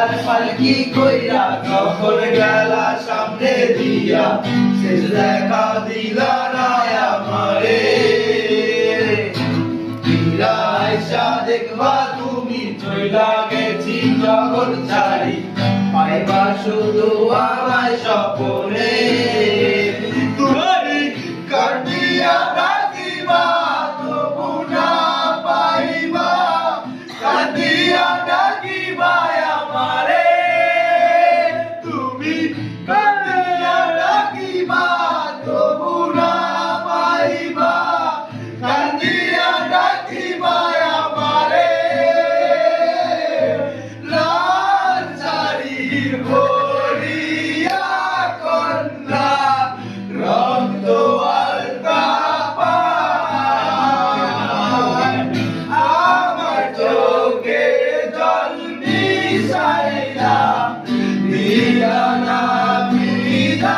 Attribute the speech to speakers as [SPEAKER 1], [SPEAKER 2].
[SPEAKER 1] আর পালকি কইরা যখন গেলা সামনে দিয়া শেষ দেখা দিলা না আমারে আয়সা দেখবা তুমি চইলা গেছি জগৎ ছাড়ি পাইবা শুধু আমায় স্বপ্নে তুমি কাটিয়া ডাকিবা তবু না পাইবা কাটিয়া ডাকিবা আমারে তুমি কাটিয়া ডাকিবা তবু না পাইবা কাটিয়া ডাকিবা আমারে লাল শাড়ির হরিয়া কন্যা রক্ত আলতা পায় আমার চোখে জল মিশাইলা দিলা না বিদায়